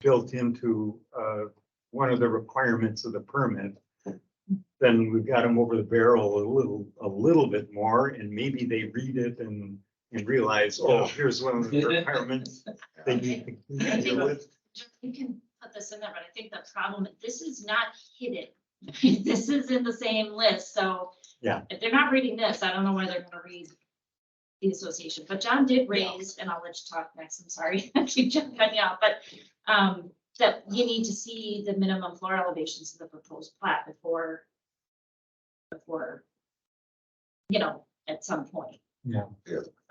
built into one of the requirements of the permit, then we've got them over the barrel a little bit more, and maybe they read it and realize, oh, here's one of the requirements they need to deal with. You can put this in there, but I think the problem, this is not hidden. This is in the same list, so. Yeah. If they're not reading this, I don't know why they're gonna read the association, but John did raise, and I'll let you talk next, I'm sorry, I keep jumping on you out, but, that you need to see the minimum floor elevations of the proposed plat before, you know, at some point. Yeah.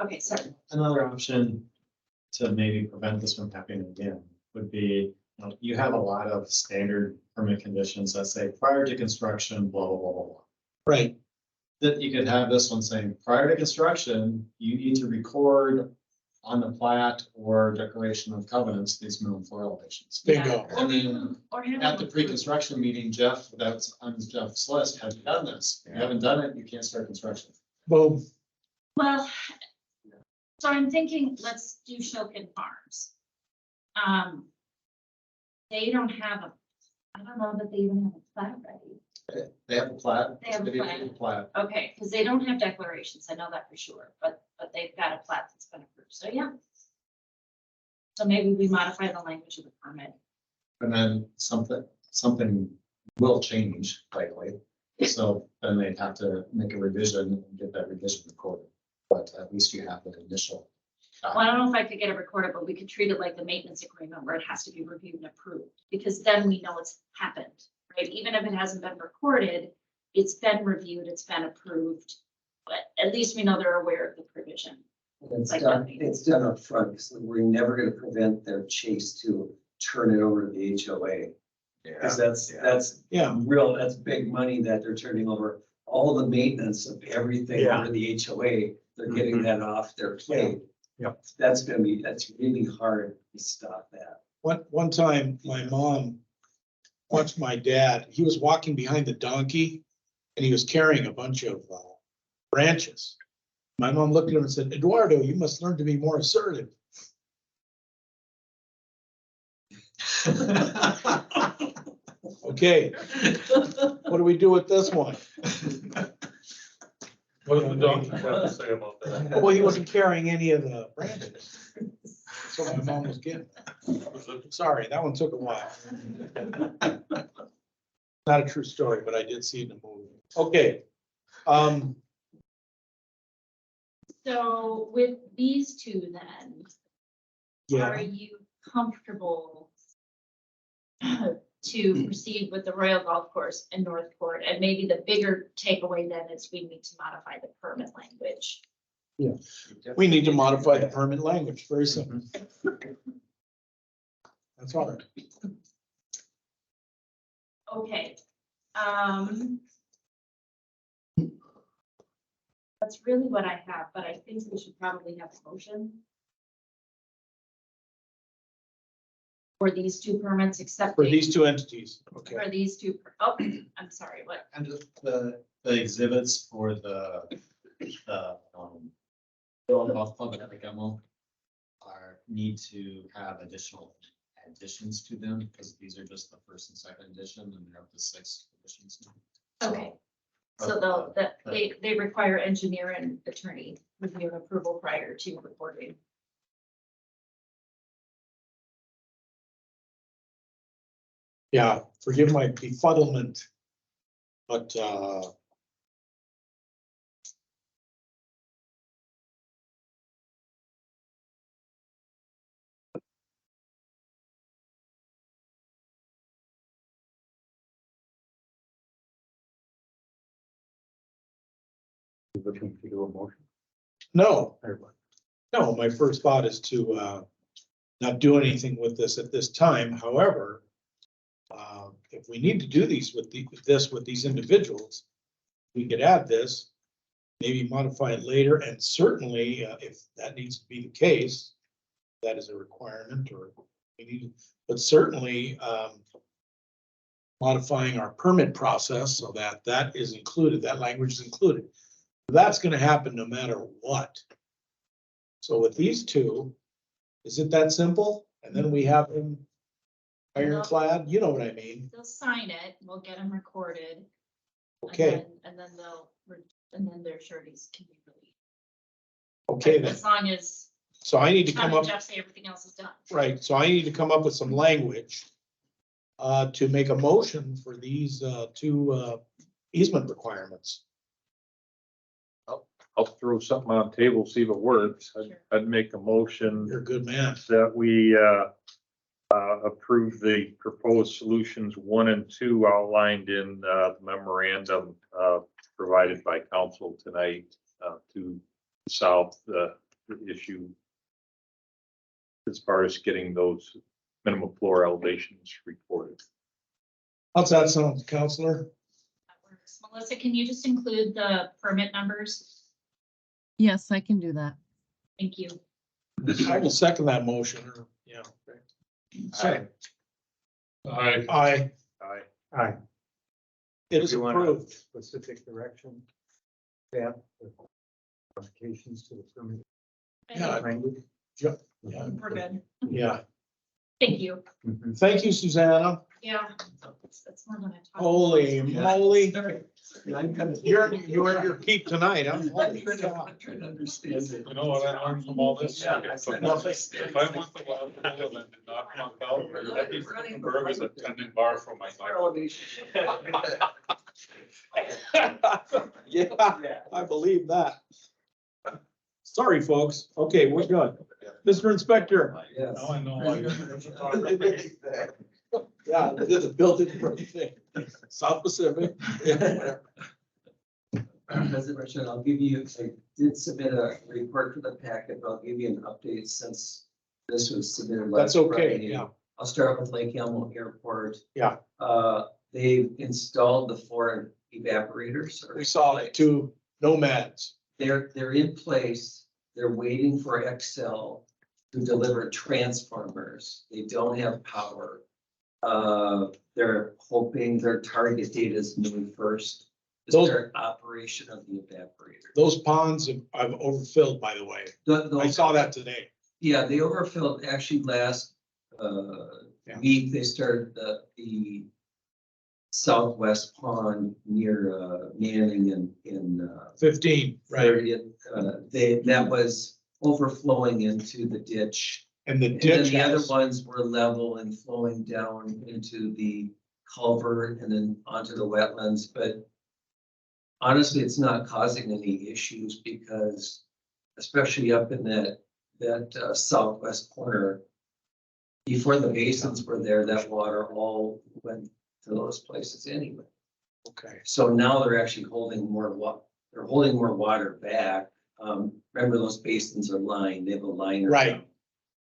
Okay, sorry. Another option to maybe prevent this from happening again would be, you have a lot of standard permit conditions that say prior to construction, blah, blah, blah, blah, blah. Right. That you could have this one saying, prior to construction, you need to record on the plat or declaration of covenants, these minimum floor elevations. Bingo. Yeah, And then or have at the them- pre-construction meeting, Jeff, that's on Jeff's list, have you done this? If you haven't done it, you can't start construction. Boom. Well, so I'm thinking, let's do Shokin Farms. They don't have I don't know that they even have a plat ready. They have a plat. They have a plat. Plat. Okay, because they don't have declarations, I know that for sure, but they've got a plat that's been approved, so yeah. So maybe we modify the language of the permit. And then something will change likely. So then they'd have to make a revision and get that revision recorded. But at least you have the initial. Well, I don't know if I could get it recorded, but we could treat it like the maintenance agreement where it has to be reviewed and approved, because then we know it's happened, right? Even if it hasn't been recorded, it's been reviewed, it's been approved, but at least we know they're aware of the provision. It's Like done, that. it's done up front, so we're never gonna prevent their chase to turn it over to the HOA. Cause that's Yeah. real, that's big money that they're turning over. All the maintenance of everything Yeah. over the HOA, they're getting that off their plate. Yeah. That's really hard to stop that. One time, my mom watched my dad, he was walking behind the donkey and he was carrying a bunch of branches. My mom looked at him and said, Eduardo, you must learn to be more assertive. Okay, what do we do with this one? What does the donkey have to say about that? Well, he wasn't carrying any of the branches. So my mom was getting. Sorry, that one took a while. Not a true story, but I did see it in the movie. Okay. So with these two then, are Yeah, you comfortable to proceed with the Royal Golf Course in Northport? And maybe the bigger takeaway then is we need to modify the permit language. we need to modify the permit language, very simple. That's all right. Okay. That's really what I have, but I think we should probably have a motion for these two permits, except For these two entities, okay. for these two. Oh, I'm sorry, what? And the exhibits for the golf club at Gemo need to have additional additions to them because these are just the first and second edition and they're up to 6 editions now. Okay. So they require engineer and attorney review and approval prior to recording. Yeah, forgive my befuddlement, but Looking to do a motion. no, no, my first thought is to not do anything with this at this time. However, if we need to do these with these individuals, we could add this, maybe modify it later, and certainly if that needs to be the case, that is a requirement, or we need, but certainly modifying our permit process so that that is included, that language is included. That's going to happen no matter what. So with these two, is it that simple? And then we have them ironclad, you know what I mean? They'll sign it, we'll get them recorded. and Okay, then- And then and then their sureties can be released. okay then. As long as So I need to Tom come and up, Jeff say everything else is done. right, so I need to come up with some language to make a motion for these two easement requirements. I'll throw something on the table, see if it works. Sure. I'd make a motion You're a good man. that we approve the proposed solutions 1 and 2 outlined in the memorandum provided by council tonight to solve the issue as far as getting those minimum floor elevations recorded. How's that sound, Counselor? That works. Melissa, can you just include the permit numbers? Yes, I can do that. Thank you. I will second that motion, or, yeah. Second. Aye. Aye, Aye. it is If you want a approved. Specific direction. Yeah. Modifications to the permit Yeah. language. Yeah, We're good. yeah. Thank you. Mhm. Thank you, Susanna. Yeah. That's more than I talked. Holy moly, I'm kind of. you're your keep tonight, huh? I'm Holy trying cow. to understand it. You know what I learned from all this? Yeah. If I went to Watershed and did not come out, Burr was attending bar for my life. Yeah, I believe that. Sorry, folks. Okay, we're good. Mr. Inspector. Yes. Now I know why you're. Yeah, they did the building for everything. South Pacific. Yeah. President Richard, I'll give you, I did submit a report for the packet, but I'll give you an update since this was submitted last That's okay, Friday. yeah. I'll start with Lake Elmo Airport. Yeah. They've installed the 4 evaporators. We saw it, two nomads. They're in place. They're waiting for Excel to deliver transformers. They don't have power. They're hoping their target date is May 1st. Those- Their operation of the evaporator. Those ponds I've overfilled, by the way. I saw that today. Yeah, they overfilled actually last Yeah. week. They started the southwest pond near Manning in 15, right? 30th. That was overflowing into the ditch. And the And then ditch the other has, ones were level and flowing down into the culvert and then onto the wetlands, but honestly, it's not causing any issues because especially up in that southwest corner, before the basins were there, that water all went to those places anyway. okay, So now they're actually holding they're holding more water back. Remember those basins are lined, they have a liner. Right. down.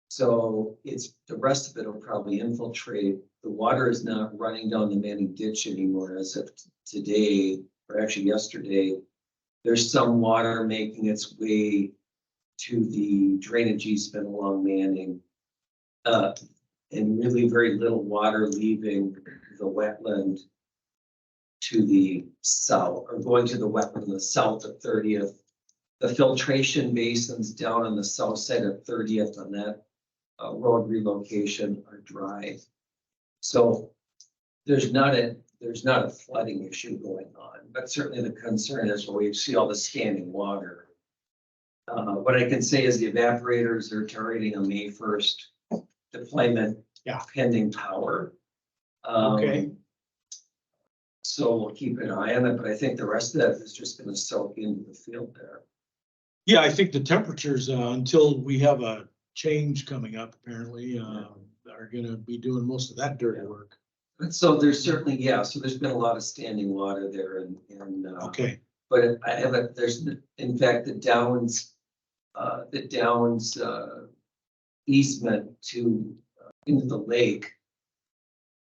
So the rest of it will probably infiltrate. The water is not running down the Manning ditch anymore as of today, or actually yesterday. There's some water making its way to the drainage easement along Manning. And really very little water leaving the wetland to the south, or going to the wetland in the south of 30th. The filtration basins down on the south side of 30th on that road relocation are dry. So there's not a flooding issue going on, but certainly the concern is where we see all the standing water. What I can say is the evaporators are targeting a May 1st deployment. Yeah. Pending power. Okay. So we'll keep an eye on it, but I think the rest of that is just gonna soak into the field there. yeah, I think the temperatures, until we have a change coming up, apparently, are gonna be doing most of that dirty work. But so there's certainly, so there's been a lot of standing water there and. Okay, But there's, in fact, the Downs easement to, into the lake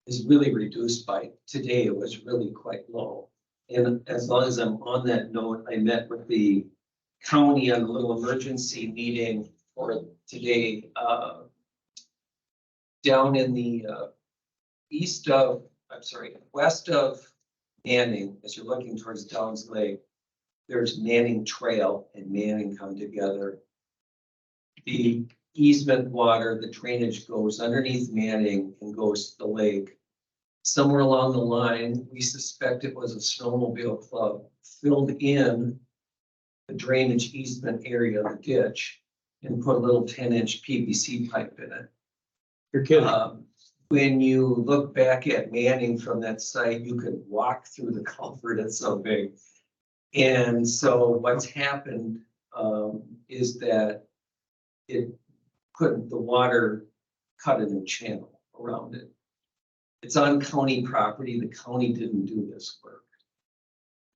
is really reduced by, today it was really quite low. And as long as I'm on that note, I met with the county on a little emergency meeting for today, down in the, west of Manning, as you're looking towards Downs Lake, there's Manning Trail and Manning come together. The easement water, the drainage goes underneath Manning and goes to the lake. Somewhere along the line, we suspect it was a snowmobile club filled in the drainage easement area of the ditch and put a little 10-inch PVC pipe in it. You're kidding. When you look back at Manning from that site, you could walk through the culvert, it's so big. And so what's happened is that it put the water, cut a new channel around it. It's on county property. The county didn't do this work.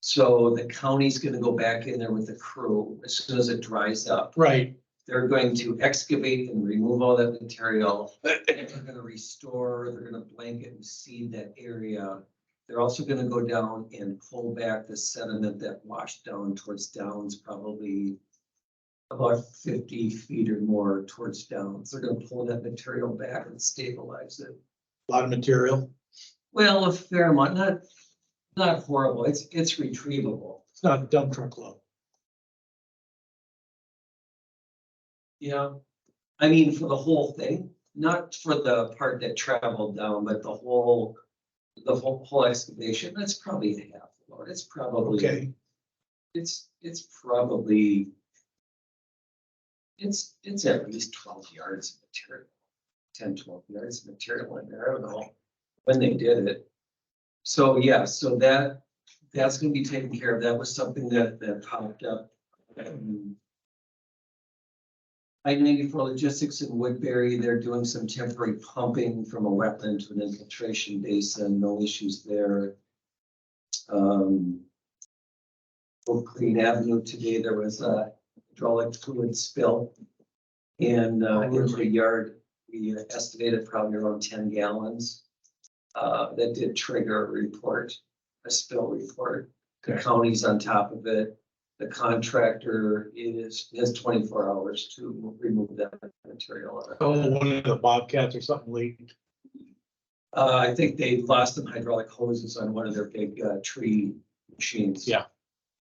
So the county's gonna go back in there with the crew as soon as it dries up. Right. They're going to excavate and remove all that material. They're gonna restore, they're gonna blanket and seed that area. They're also gonna go down and pull back the sediment that washed down towards Downs, probably about 50 feet or more towards Downs. They're gonna pull that material back and stabilize it. A lot of material. Well, a fair amount, not horrible. It's retrievable. It's not a dump truck load. Yeah. I mean, for the whole thing, not for the part that traveled down, but the whole excavation, that's probably a half load. It's probably, Okay. it's probably, it's at least 12 yards of material. 10, 12 yards of material in there. I don't know when they did it. So, yeah, so that's gonna be taken care of. That was something that popped up. I-94 Logistics in Woodbury, they're doing some temporary pumping from a wetland to an infiltration basin, no issues there. Oak Green Avenue today, there was a hydraulic fluid spill. And in the yard, we estimated probably around 10 gallons. That did trigger a report, a spill report. The county's on top of it. The contractor has 24 hours to remove that material. Oh, one of the Bobcats or something leaked. I think they lost some hydraulic hoses on one of their big tree machines. Yeah.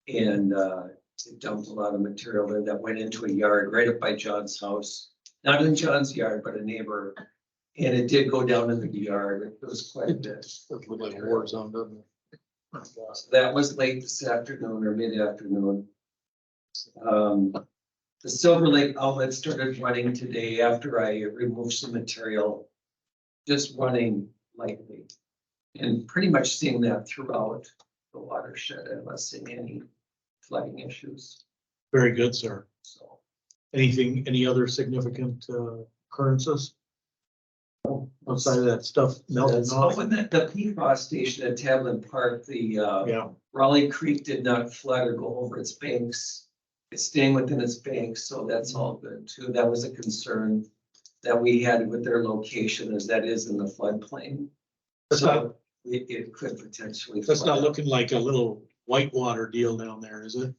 And it dumped a lot of material there that went into a yard right up by John's house. Not in John's yard, but a neighbor. And it did go down into the yard. It was quite a bit. It looked like a war zone, doesn't it? So that was late this afternoon or mid-afternoon. The Silver Lake outlet started running today after I removed some material, just running lightly. And pretty much seeing that throughout the watershed, unless seeing any flooding issues. Very good, sir. So Any other significant occurrences? Outside of that stuff melting that's off? when the PFAS station at Tavlin Park, the Yeah, Raleigh Creek did not flood or go over its banks. It's staying within its banks, so that's all good too. That was a concern that we had with their location, as that is in the floodplain. That's not- So it could potentially. that's not flood. looking like a little whitewater deal down there, is it?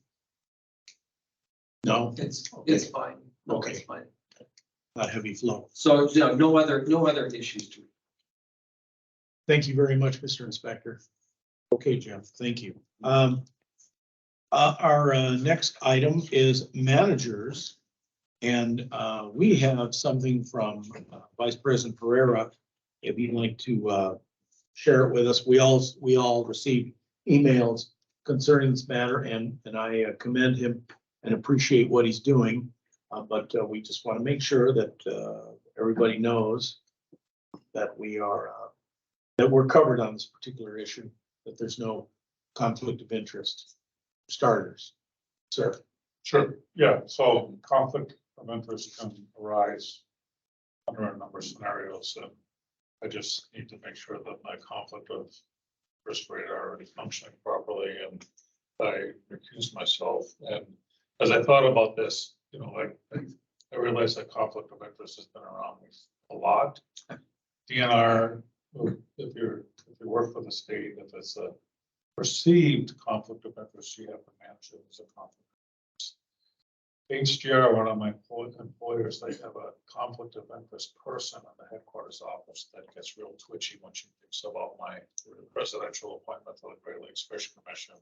No, It's Okay. fine. No, Okay. it's fine. not heavy flow. So, no other issues to. Thank you very much, Mr. Inspector. Okay, Jeff, thank you. Our next item is managers. And we have something from Vice President Pereira. If you'd like to share it with us, we all received emails concerning this matter, and I commend him and appreciate what he's doing. But we just want to make sure that everybody knows that we're covered on this particular issue, that there's no conflict of interest. Starters, sir. Sure, yeah, so conflict of interest can arise under a number of scenarios, and I just need to make sure that my conflict of interest rate are already functioning properly, and I recuse myself. And as I thought about this, I realized that conflict of interest has been around me a lot. DNR, if you work for the state, if it's a perceived conflict of interest, you have to manage it as a conflict. HDR, one of my employers, they have a conflict of interest person in the headquarters office that gets real twitchy when she thinks about my presidential appointment to the Great Lakes Fish Commission,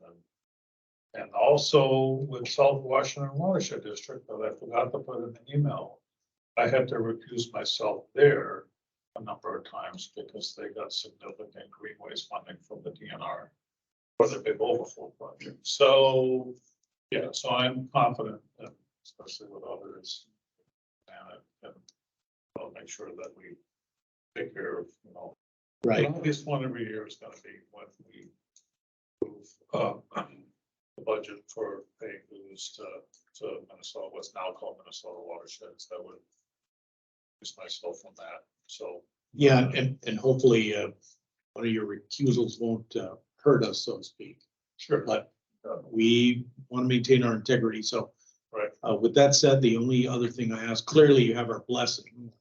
and also with South Washington Watershed District, but I forgot to put in the email. I had to recuse myself there a number of times because they got significant greenways funding from the DNR for the big overflow project. So, yeah, so I'm confident, that, especially with others, and I'll make sure that we take care of, Right. at least one every year is gonna be when we move, the budget for paying dues to Minnesota, what's now called Minnesota Watersheds. That would use myself on that, so. Yeah, and hopefully, one of your recusals won't, hurt us, so to speak. Sure. But we want to maintain our integrity, so. Right. With that said, the only other thing I ask, clearly you have our blessing.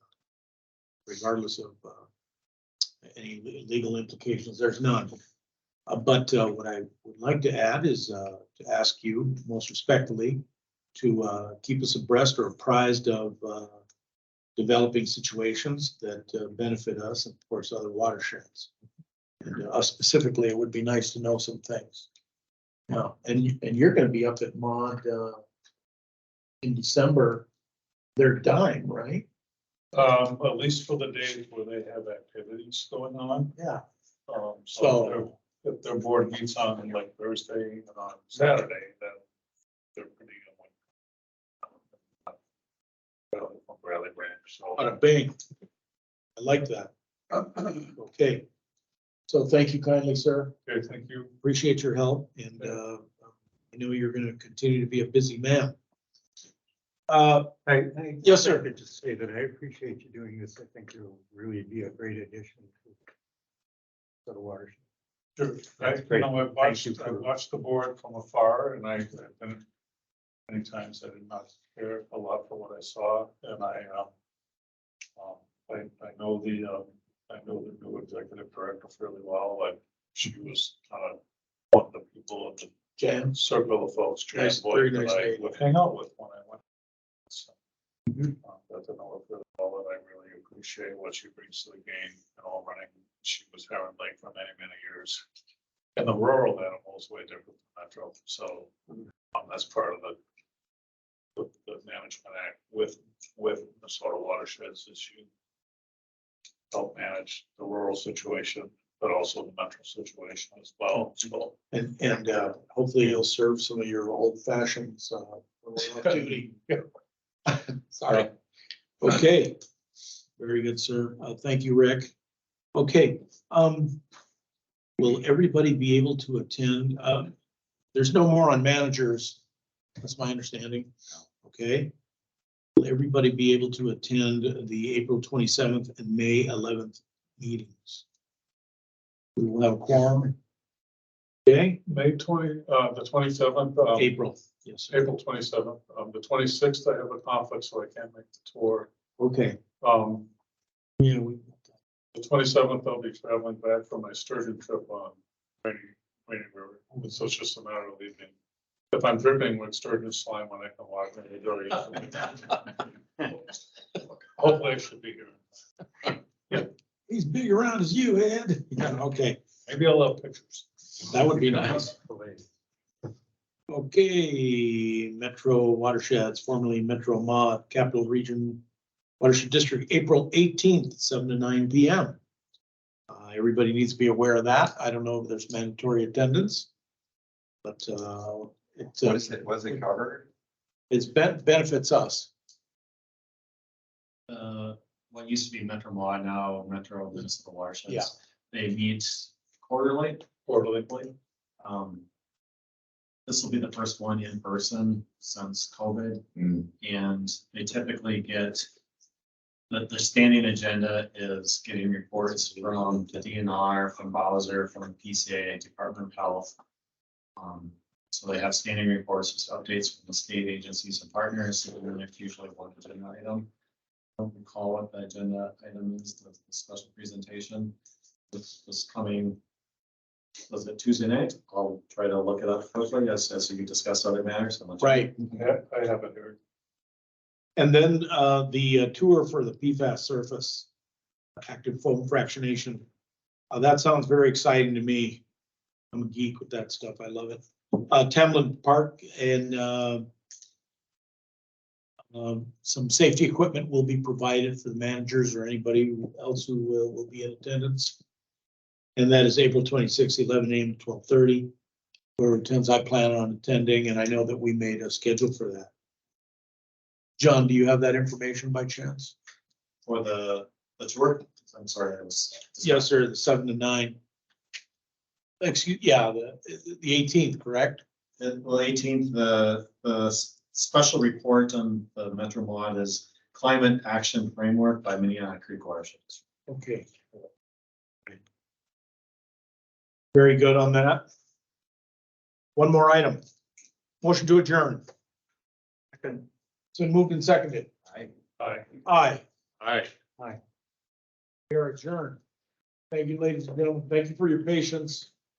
Regardless of, any legal implications, there's none. But what I would like to add is, to ask you most respectfully to, keep us abreast or apprised of, developing situations that benefit us and of course other watersheds. And us specifically, it would be nice to know some things. Now, and you're gonna be up at Mod in December, their dime, right? At least for the days where they have activities going on. Yeah. So So, if their board meets on like Thursday and on Saturday, then they're pretty. From Bradley Branch, so. on a bank. I like that. Okay. So thank you kindly, sir. Okay, thank you. Appreciate your help and I know you're gonna continue to be a busy man. Yes, sir. I could just say that I appreciate you doing this. I think it'll really be a great addition to the watershed. Sure. That's I great. I watched the board from afar and I've been, many times I did not care a lot for what I saw and I know the new executive director fairly well, like she was kind of one of the people in the Jan, circle of folks, Nice, Jan very Boyd, that nice I lady. would hang out with when I went. So, Mhm. got to know her fairly well and I really appreciate what she brings to the game and all running. She was Heron Lake for many, many years. And the rural animal is way different than metro, so that's part of the management act with Minnesota Watersheds is you help manage the rural situation, but also the metro situation as well. So, and hopefully you'll serve some of your old fashions. Duty. Sorry. Okay. Very good, sir. Thank you, Rick. Okay. Will everybody be able to attend? There's no more on managers. That's my understanding. Okay. Will everybody be able to attend the April 27th and May 11th meetings? We will have a quorum. Okay, May 20, the 27th. April. Yes, sir. April 27th, the 26th, I have a conflict, so I can't make the tour. Okay. Yeah, the 27th, I'll be traveling back from my sturgeon trip on Rainy River. So it's just a matter of leaving. If I'm dripping with sturgeon slime when I can walk in the door. Hopefully I should be here. He's big around as you, Ed. Yeah, okay. Maybe I'll have pictures. That would be nice. Okay, Metro Watersheds, formerly Metro Mod, Capital Region Watershed District, April 18th, 7 to 9 p.m. Everybody needs to be aware of that. I don't know if there's mandatory attendance, but Was it covered? it's benefits us. What used to be Metro Mod, now Metro Minnesota Watersheds. Yeah. They meet quarterly. This will be the first one in person since COVID. And they typically get, the standing agenda is getting reports from the DNR, from Bowser, from PCA, Department of Health. So they have standing reports, just updates from the state agencies and partners, and it's usually one agenda item. I don't recall what the agenda item is, the special presentation. This coming, was it Tuesday night? I'll try to look it up quickly as we discuss other matters. Right. I haven't heard. And then the tour for the PFAS surface, active foam fractionation. That sounds very exciting to me. I'm a geek with that stuff. I love it. Temlin Park and Some safety equipment will be provided for the managers or anybody else who will be in attendance. And that is April 26th, 11 a.m. to 12:30. Whoever attends, I plan on attending, and I know that we made a schedule for that. John, do you have that information by chance? For the tour, I'm sorry, I was. Yes, sir, the 7 to 9. Excuse, yeah, the 18th, correct? Well, 18th, the special report on the Metro Mod is Climate Action Framework by Minnehaha Creek Watershed. Okay. Very good on that. One more item. Motion to adjourn. It's been moved and seconded. Aye. Aye. Aye. We are adjourned. Thank you, ladies and gentlemen. Thank you for your patience.